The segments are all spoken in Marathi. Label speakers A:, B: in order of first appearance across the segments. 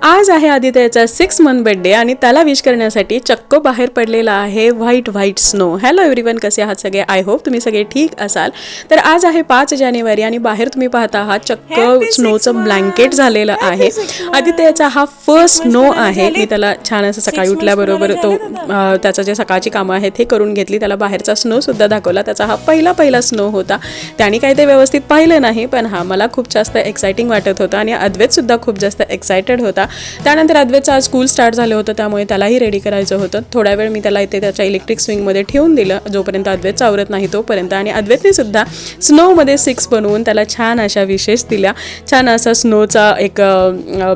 A: आज आहे आदित्यचा 6 मंथ बर्थडे आणि त्याला विश करण्यासाठी चक्क बाहेर पडलेला आहे व्हाईट स्नो. हॅलो एव्हरीवन, कसे आहात सगळे? आय होप तुम्ही सगळे ठीक असाल. तर आज आहे 5 जानेवारी आणि बाहेर तुम्ही पाहता आहात चक्क स्नोचं ब्लँकेट झालेलं आहे. आदित्यचा हा फर्स्ट स्नो आहे. मी त्याला छान असं सकाळी उठल्याबरोबर त्याचं जे सकाळची कामं आहेत हे करून घेतली. त्याला बाहेरचा स्नो सुद्धा दाखवला. त्याचा हा पहिला स्नो होता. त्याने काही ते व्यवस्थित पाहिलं नाही, पण मला खूप जास्त एक्साइटिंग वाटत होतं आणि अद्वैत सुद्धा खूप जास्त एक्सायटेड होता. त्यानंतर अद्वैतचं आज स्कूल स्टार्ट झालं होतं, त्यामुळे त्यालाही रेडी करायचं होतं. थोडा वेळ मी त्याला इथे त्याच्या इलेक्ट्रिक स्विंगमध्ये ठेवून दिलं, जोपर्यंत अद्वैत आवरत नाही तोपर्यंत. आणि अद्वैतने सुद्धा स्नोमध्ये 6 बनवून त्याला छान अशा विशेष दिल्या. छान असा स्नोचा एक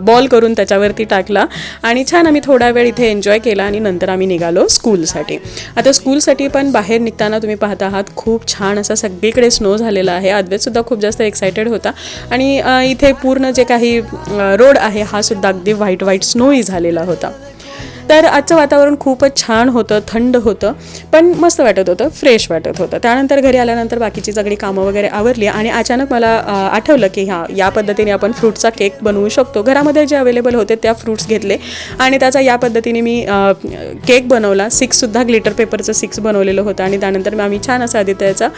A: बॉल करून त्याच्यावरती टाकला आणि छान आम्ही थोडा वेळ इथे एन्जॉय केला आणि नंतर आम्ही निघालो स्कूलसाठी. आता स्कूलसाठी पण बाहेर निघताना तुम्ही पाहता आहात खूप छान असा सगळीकडे स्नो झालेला आहे. अद्वैतसुद्धा खूप जास्त एक्सायटेड होता आणि इथे पूर्ण जे काही रोड आहे हा सुद्धा अगदी व्हाईट स्नोही झालेला होता. तर आजचं वातावरण खूपच छान होतं, थंड होतं, पण मस्त वाटत होतं, फ्रेश वाटत होतं. त्यानंतर घरी आल्यानंतर बाकीची सगळी कामं वगैरे आवरली आणि अचानक मला आठवलं की या पद्धतीने आपण फ्रूटचा केक बनवू शकतो. घरामध्ये जे अवेलेबल होते त्या फ्रूट्स घेतले आणि त्याचा या पद्धतीने मी केक बनवला. 6सुद्धा ग्लिटर पेपरचं 6 बनवलेलं होतं आणि त्यानंतर आम्ही छान असा आदित्यचा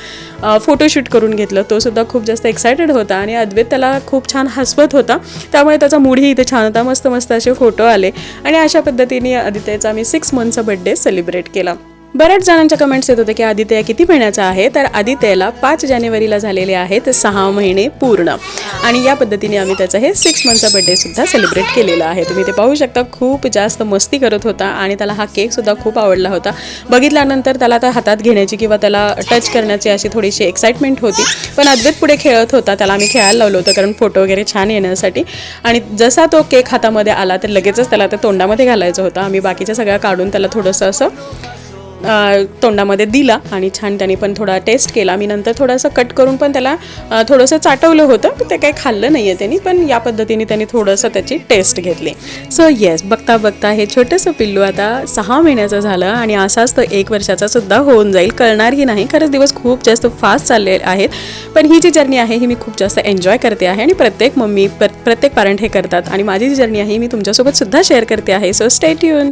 A: फोटोशूट करून घेतलं. तो सुद्धा खूप जास्त एक्सायटेड होता आणि अद्वैत त्याला खूप छान हसवत होता, त्यामुळे त्याचा मूडही इथे छान होता. मस्त असे फोटो आले आणि अशा पद्धतीने आदित्यचा आम्ही 6 मंथचा बर्थडे सेलिब्रेट केला. बऱ्याच जणांच्या कमेंट्स येत होते की आदित्य किती महिन्याचा आहे. तर आदित्यला 5 जानेवारीला झालेले आहेत 6 महिने पूर्ण आणि या पद्धतीने आम्ही त्याचा हे 6 मंथचा बर्थडे सुद्धा सेलिब्रेट केलेला आहे. तुम्ही ते पाहू शकता, खूप जास्त मस्ती करत होता आणि त्याला हा केक सुद्धा खूप आवडला होता. बघितल्यानंतर त्याला आता हातात घेण्याची किंवा त्याला टच करण्याची अशी थोडीशी एक्साइटमेंट होती, पण अद्वैत पुढे खेळत होता. त्याला आम्ही खेळायला लावलं होतं कारण फोटो वगैरे छान येण्यासाठी. आणि जसा तो केक हातामध्ये आला तर लगेचच त्याला ते तोंडामध्ये घालायचं होतं. आम्ही बाकीच्या सगळ्या काढून त्याला थोडंसं असं तोंडामध्ये दिला आणि छान त्याने पण थोडा टेस्ट केला. मी नंतर थोडंसं कट करून पण त्याला थोडंसं चाटवलं होतं, ते काही खाल्लं नाही आहे त्यांनी, पण या पद्धतीने त्यांनी थोडंसं त्याची टेस्ट घेतली. सो येस, बघता हे छोटंसं पिल्लू आता 6 महिन्याचं झालं आणि असाच तो 1 वर्षाचा सुद्धा होऊन जाईल. कळणारही नाही. खरंच दिवस खूप जास्त फास्ट चालले आहेत, पण ही जी जर्नी आहे ही मी खूप जास्त एन्जॉय करते आहे आणि प्रत्येक मम्मी प्रत्येक पॅरेंट हे करतात आणि माझी जी जर्नी आहे मी तुमच्यासोबत सुद्धा शेअर करते आहे. So stay tune.